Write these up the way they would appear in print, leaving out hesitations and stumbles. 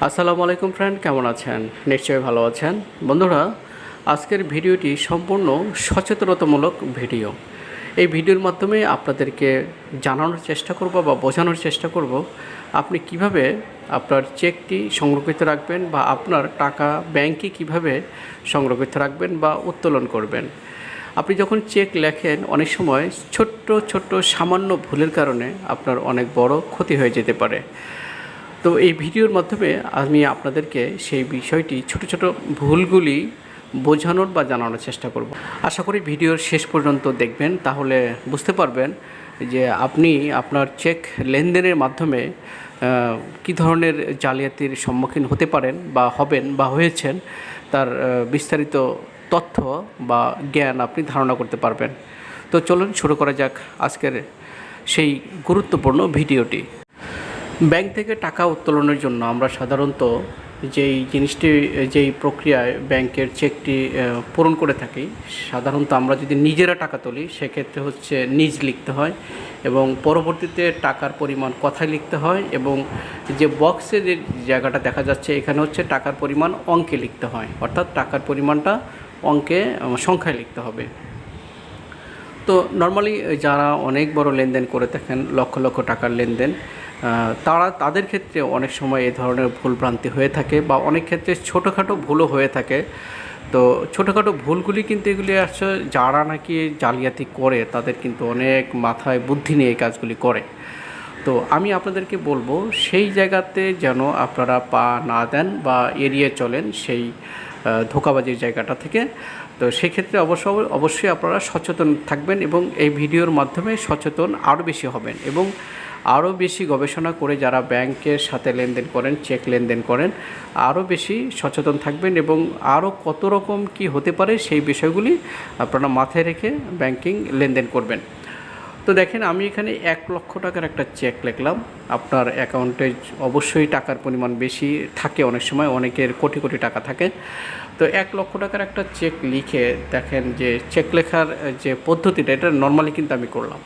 আসসালামু আলাইকুম ফ্রেন্ড, কেমন আছেন? নিশ্চয়ই ভালো আছেন। বন্ধুরা, আজকের ভিডিওটি সম্পূর্ণ সচেতনতামূলক ভিডিও। এই ভিডিওর মাধ্যমে আপনাদেরকে জানানোর চেষ্টা করব বা বোঝানোর চেষ্টা করব আপনি কিভাবে আপনার চেকটি সংরক্ষিত রাখবেন বা আপনার টাকা ব্যাংকে কিভাবে সংরক্ষিত রাখবেন বা উত্তোলন করবেন। আপনি যখন চেক লেখেন অনেক সময় ছোট্ট ছোট্ট সামান্য ভুলের কারণে আপনার অনেক বড় ক্ষতি হয়ে যেতে পারে। তো এই ভিডিওর মাধ্যমে আমি আপনাদেরকে সেই বিষয়টি ছোট ছোট ভুলগুলি বোঝানোর বা জানানোর চেষ্টা করব। আশা করি ভিডিওর শেষ পর্যন্ত দেখবেন, তাহলে বুঝতে পারবেন যে আপনি আপনার চেক লেনদেনের মাধ্যমে কী ধরনের জালিয়াতির সম্মুখীন হতে পারেন বা হবেন বা হয়েছেন, তার বিস্তারিত তথ্য বা জ্ঞান আপনি ধারণা করতে পারবেন। তো চলুন শুরু করা যাক আজকের সেই গুরুত্বপূর্ণ ভিডিওটি। ব্যাংক থেকে টাকা উত্তোলনের জন্য আমরা সাধারণত যেই প্রক্রিয়ায় ব্যাংকের চেকটি পূরণ করে থাকি, সাধারণত আমরা যদি নিজেরা টাকা তুলি সেক্ষেত্রে হচ্ছে নিজ লিখতে হয় এবং পরবর্তীতে টাকার পরিমাণ কথায় লিখতে হয়, এবং যে বক্সে যে জায়গাটা দেখা যাচ্ছে এখানে হচ্ছে টাকার পরিমাণ অঙ্কে লিখতে হয়, অর্থাৎ টাকার পরিমাণটা অঙ্কে সংখ্যায় লিখতে হবে। তো নর্মালি যারা অনেক বড় লেনদেন করে থাকেন, লক্ষ লক্ষ টাকার লেনদেন, তাদের ক্ষেত্রে অনেক সময় এ ধরনের ভুলভ্রান্তি হয়ে থাকে বা অনেক ক্ষেত্রে ছোটোখাটো ভুলও হয়ে থাকে। তো ছোটোখাটো ভুলগুলি কিন্তু এগুলি আসলে যারা নাকি জালিয়াতি করে তাদের কিন্তু অনেক মাথায় বুদ্ধি নিয়ে এই কাজগুলি করে। তো আমি আপনাদেরকে বলবো সেই জায়গাতে যেন আপনারা পা না দেন বা এড়িয়ে চলেন সেই ধোঁকাবাজির জায়গাটা থেকে। তো সেক্ষেত্রে অবশ্যই আপনারা সচেতন থাকবেন এবং এই ভিডিওর মাধ্যমে সচেতন আরও বেশি হবেন এবং আরও বেশি গবেষণা করে যারা ব্যাংকের সাথে লেনদেন করেন, চেক লেনদেন করেন, আরও বেশি সচেতন থাকবেন এবং আরও কত রকম কি হতে পারে সেই বিষয়গুলি আপনারা মাথায় রেখে ব্যাংকিং লেনদেন করবেন। তো দেখেন, আমি এখানে 1 লক্ষ টাকার একটা চেক লিখলাম। আপনার অ্যাকাউন্টে অবশ্যই টাকার পরিমাণ বেশি থাকে, অনেক সময় অনেকের কোটি কোটি টাকা থাকে। তো 1 লক্ষ টাকার একটা চেক লিখে দেখেন যে চেক লেখার যে পদ্ধতিটা, এটা নর্মালি কিন্তু আমি করলাম।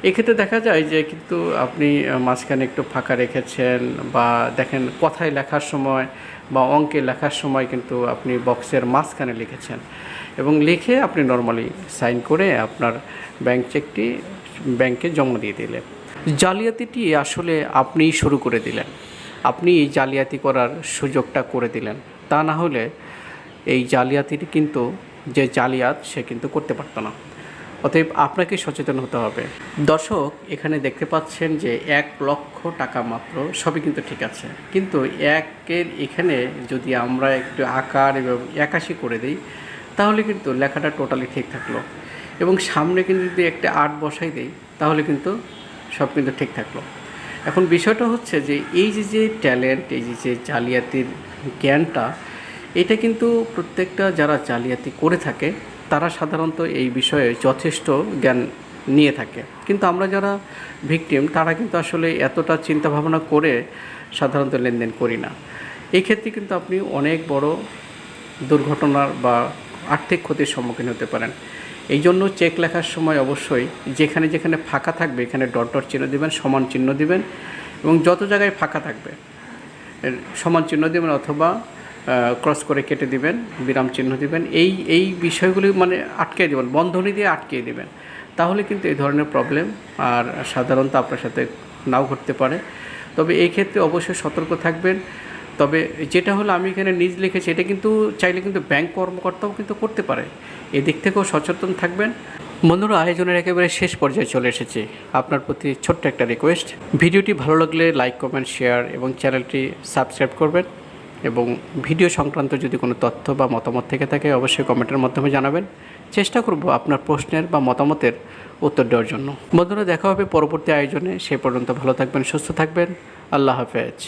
এক্ষেত্রে দেখা যায় যে কিন্তু আপনি মাঝখানে একটু ফাঁকা রেখেছেন বা দেখেন কথায় লেখার সময় বা অঙ্কে লেখার সময় কিন্তু আপনি বক্সের মাঝখানে লিখেছেন এবং লিখে আপনি নর্মালি সাইন করে আপনার ব্যাংক চেকটি ব্যাংকে জমা দিয়ে দিলেন। জালিয়াতিটি আসলে আপনিই শুরু করে দিলেন, আপনি এই জালিয়াতি করার সুযোগটা করে দিলেন। তা না হলে এই জালিয়াতিটি কিন্তু যে জালিয়াত সে কিন্তু করতে পারত না। অতএব আপনাকে সচেতন হতে হবে। দর্শক, এখানে দেখতে পাচ্ছেন যে 1 লক্ষ টাকা মাত্র, সবই কিন্তু ঠিক আছে, কিন্তু একের এখানে যদি আমরা একটু আকার এবং 81 করে দিই তাহলে কিন্তু লেখাটা টোটালি ঠিক থাকলো, এবং সামনে কিন্তু যদি একটা 8 বসাই দিই তাহলে কিন্তু সব কিন্তু ঠিক থাকলো। এখন বিষয়টা হচ্ছে যে এই যে ট্যালেন্ট, এই যে জালিয়াতির জ্ঞানটা, এটা কিন্তু প্রত্যেকটা যারা জালিয়াতি করে থাকে তারা সাধারণত এই বিষয়ে যথেষ্ট জ্ঞান নিয়ে থাকে, কিন্তু আমরা যারা ভিকটিম তারা কিন্তু আসলে এতটা চিন্তা ভাবনা করে সাধারণত লেনদেন করি না। এই ক্ষেত্রে কিন্তু আপনি অনেক বড় দুর্ঘটনার বা আর্থিক ক্ষতির সম্মুখীন হতে পারেন। এই জন্য চেক লেখার সময় অবশ্যই যেখানে যেখানে ফাঁকা থাকবে এখানে ডট ডট চিহ্ন দেবেন, সমান চিহ্ন দিবেন, এবং যত জায়গায় ফাঁকা থাকবে সমান চিহ্ন দেবেন অথবা ক্রস করে কেটে দিবেন, বিরাম চিহ্ন দিবেন। এই বিষয়গুলি মানে আটকে দেবেন, বন্ধনী দিয়ে আটকে দেবেন, তাহলে কিন্তু এই ধরনের প্রবলেম আর সাধারণত আপনার সাথে নাও ঘটতে পারে। তবে এই ক্ষেত্রে অবশ্যই সতর্ক থাকবেন। তবে যেটা হলো আমি এখানে নিজ লিখেছি, এটা কিন্তু চাইলে কিন্তু ব্যাংক কর্মকর্তাও কিন্তু করতে পারে, এদিক থেকেও সচেতন থাকবেন। বন্ধুরা, আয়োজনের একেবারে শেষ পর্যায়ে চলে এসেছি। আপনার প্রতি ছোট্ট একটা রিকোয়েস্ট, ভিডিওটি ভালো লাগলে লাইক, কমেন্ট, শেয়ার এবং চ্যানেলটি সাবস্ক্রাইব করবেন, এবং ভিডিও সংক্রান্ত যদি কোনো তথ্য বা মতামত থেকে থাকে অবশ্যই কমেন্টের মাধ্যমে জানাবেন। চেষ্টা করব আপনার প্রশ্নের বা মতামতের উত্তর দেওয়ার জন্য। বন্ধুরা, দেখা হবে পরবর্তী আয়োজনে। সে পর্যন্ত ভালো থাকবেন, সুস্থ থাকবেন। আল্লাহ হাফেজ।